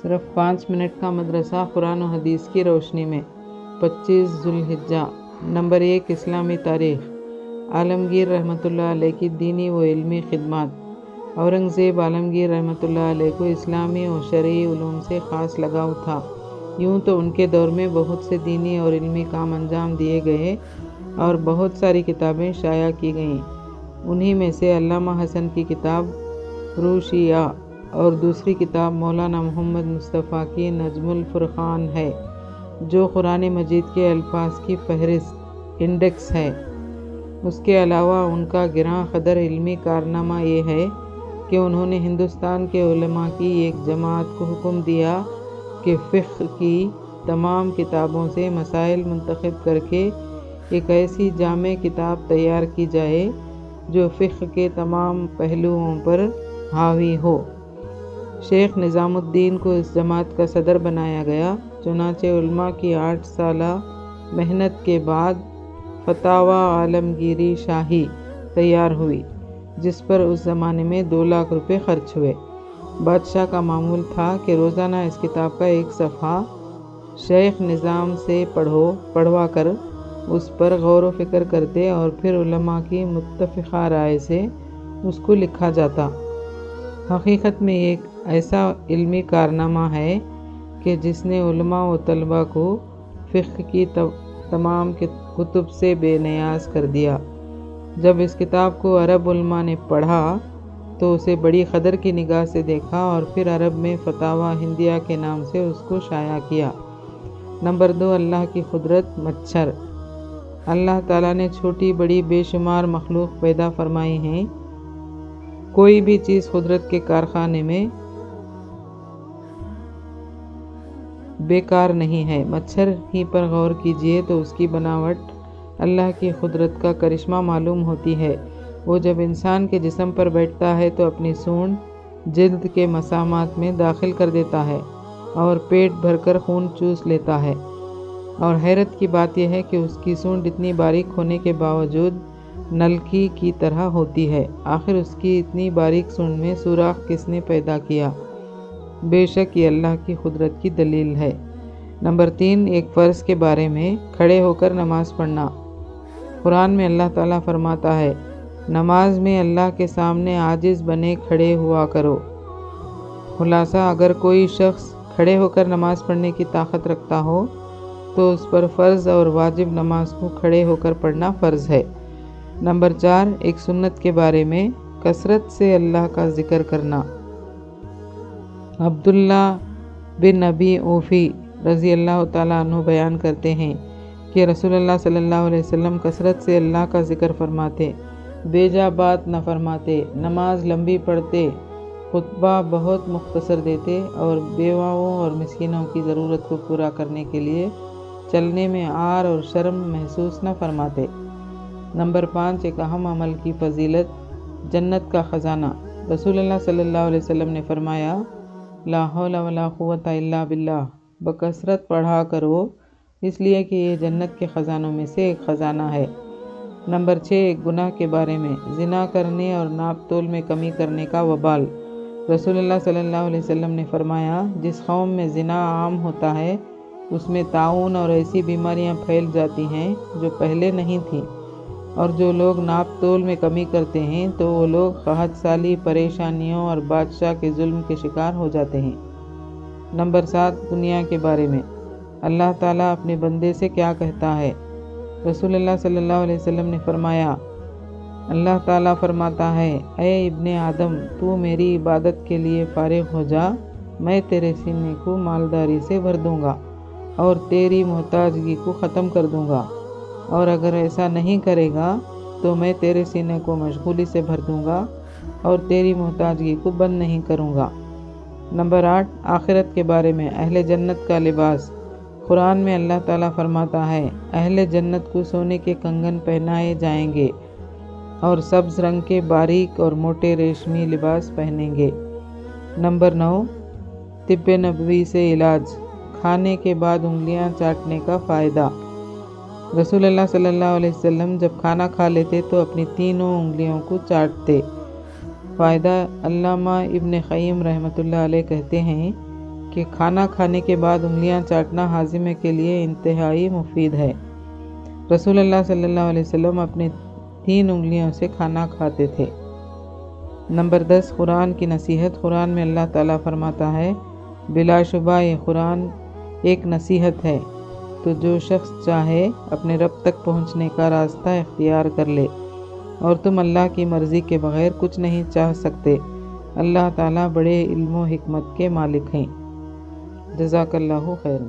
صرف 5 منٹ کا مدرسہ قرآن و حدیث کی روشنی میں 25 ذوالحجہ۔ نمبر 1 اسلامی تاریخ۔ عالمگیر رحمۃ اللہ علیہ کی دینی و علمی خدمات۔ اورنگزیب عالمگیر رحمۃ اللہ علیہ کو اسلامی و شرعی علوم سے خاص لگاؤ تھا۔ یوں تو ان کے دور میں بہت سے دینی اور علمی کام انجام دیے گئے اور بہت ساری کتابیں شائع کی گئیں۔ انہی میں سے علامہ حسن کی کتاب روشیہ اور دوسری کتاب مولانا محمد مصطفیٰ کی نجم الفرقان ہے، جو قرآن مجید کے الفاظ کی فہرست انڈیکس ہے۔ اس کے علاوہ ان کا گراں قدر علمی کارنامہ یہ ہے کہ انہوں نے ہندوستان کے علماء کی ایک جماعت کو حکم دیا کہ فقہ کی تمام کتابوں سے مسائل منتخب کر کے ایک ایسی جامع کتاب تیار کی جائے جو فقہ کے تمام پہلوؤں پر حاوی ہو۔ شیخ نظام الدین کو اس جماعت کا صدر بنایا گیا۔ چنانچہ علماء کی 8 سالہ محنت کے بعد فتاویٰ عالمگیری شاہی تیار ہوئی، جس پر اس زمانے میں 2 لاکھ روپے خرچ ہوئے۔ بادشاہ کا معمول تھا کہ روزانہ اس کتاب کا 1 صفحہ شیخ نظام سے پڑھوا کر اس پر غور و فکر کرتے اور پھر علماء کی متفقہ رائے سے اس کو لکھا جاتا۔ حقیقت میں ایک ایسا علمی کارنامہ ہے کہ جس نے علماء و طلباء کو فقہ کی تمام کتب سے بے نیاز کر دیا۔ جب اس کتاب کو عرب علماء نے پڑھا تو اسے بڑی قدر کی نگاہ سے دیکھا اور پھر عرب میں فتاویٰ ہندیہ کے نام سے اس کو شائع کیا۔ نمبر 2 اللہ کی قدرت۔ مچھر۔ اللہ تعالیٰ نے چھوٹی بڑی بے شمار مخلوق پیدا فرمائی ہیں۔ کوئی بھی چیز قدرت کے کارخانے میں بیکار نہیں ہے۔ مچھر ہی پر غور کیجئے تو اس کی بناوٹ اللہ کی قدرت کا کرشمہ معلوم ہوتی ہے۔ وہ جب انسان کے جسم پر بیٹھتا ہے تو اپنی سونڈ جلد کے مسامات میں داخل کر دیتا ہے اور پیٹ بھر کر خون چوس لیتا ہے، اور حیرت کی بات یہ ہے کہ اس کی سونڈ اتنی باریک ہونے کے باوجود نلکی کی طرح ہوتی ہے۔ آخر اس کی اتنی باریک سونڈ میں سوراخ کس نے پیدا کیا؟ بے شک یہ اللہ کی قدرت کی دلیل ہے۔ نمبر 3 ایک فرض کے بارے میں۔ کھڑے ہو کر نماز پڑھنا۔ قرآن میں اللہ تعالیٰ فرماتا ہے، نماز میں اللہ کے سامنے عاجز بنے کھڑے ہوا کرو۔ خلاصہ اگر کوئی شخص کھڑے ہو کر نماز پڑھنے کی طاقت رکھتا ہو تو اس پر فرض اور واجب نماز کو کھڑے ہو کر پڑھنا فرض ہے۔ نمبر 4 ایک سنت کے بارے میں۔ کثرت سے اللہ کا ذکر کرنا۔ عبداللہ بن ابی اوفی رضی اللہ تعالیٰ عنہ بیان کرتے ہیں کہ رسول اللہ صلی اللہ علیہ وسلم کثرت سے اللہ کا ذکر فرماتے، بے جا بات نہ فرماتے، نماز لمبی پڑھتے، خطبہ بہت مختصر دیتے اور بیواؤں اور مسکینوں کی ضرورت کو پورا کرنے کے لیے چلنے میں عار اور شرم محسوس نہ فرماتے۔ نمبر 5 ایک اہم عمل کی فضیلت۔ جنت کا خزانہ۔ رسول اللہ صلی اللہ علیہ وسلم نے فرمایا، لا حول ولا قوت الا باللہ، بکثرت پڑھا کرو، اس لیے کہ یہ جنت کے خزانوں میں سے ایک خزانہ ہے۔ نمبر 6 ایک گناہ کے بارے میں۔ زنا کرنے اور ناپ تول میں کمی کرنے کا وبال۔ رسول اللہ صلی اللہ علیہ وسلم نے فرمایا، جس قوم میں زنا عام ہوتا ہے اس میں طاعون اور ایسی بیماریاں پھیل جاتی ہیں جو پہلے نہیں تھیں، اور جو لوگ ناپ تول میں کمی کرتے ہیں تو وہ لوگ قحط سالی، پریشانیوں اور بادشاہ کے ظلم کے شکار ہو جاتے ہیں۔ نمبر 7 دنیا کے بارے میں۔ اللہ تعالیٰ اپنے بندے سے کیا کہتا ہے؟ رسول اللہ صلی اللہ علیہ وسلم نے فرمایا، اللہ تعالیٰ فرماتا ہے، اے ابن آدم، تو میری عبادت کے لیے فارغ ہو جا، میں تیرے سینے کو مالداری سے بھر دوں گا اور تیری محتاجگی کو ختم کر دوں گا، اور اگر ایسا نہیں کرے گا تو میں تیرے سینے کو مشغولی سے بھر دوں گا اور تیری محتاجگی کو بند نہیں کروں گا۔ نمبر 8 آخرت کے بارے میں۔ اہل جنت کا لباس۔ قرآن میں اللہ تعالیٰ فرماتا ہے، اہل جنت کو سونے کے کنگن پہنائے جائیں گے اور سبز رنگ کے باریک اور موٹے ریشمی لباس پہنیں گے۔ نمبر 9 طب نبوی سے علاج۔ کھانے کے بعد انگلیاں چاٹنے کا فائدہ۔ رسول اللہ صلی اللہ علیہ وسلم جب کھانا کھا لیتے تو اپنی تینوں انگلیوں کو چاٹتے۔ فائدہ۔ علامہ ابن قیم رحمۃ اللہ علیہ کہتے ہیں کہ کھانا کھانے کے بعد انگلیاں چاٹنا ہاضمے کے لیے انتہائی مفید ہے۔ رسول اللہ صلی اللہ علیہ وسلم اپنی 3 انگلیوں سے کھانا کھاتے تھے۔ نمبر 10 قرآن کی نصیحت۔ قرآن میں اللہ تعالیٰ فرماتا ہے بلا شبہ یہ قرآن ایک نصیحت ہے، تو جو شخص چاہے اپنے رب تک پہنچنے کا راستہ اختیار کر لے، اور تم اللہ کی مرضی کے بغیر کچھ نہیں چاہ سکتے۔ اللہ تعالیٰ بڑے علم و حکمت کے مالک ہیں۔ جزاک اللہ خیر۔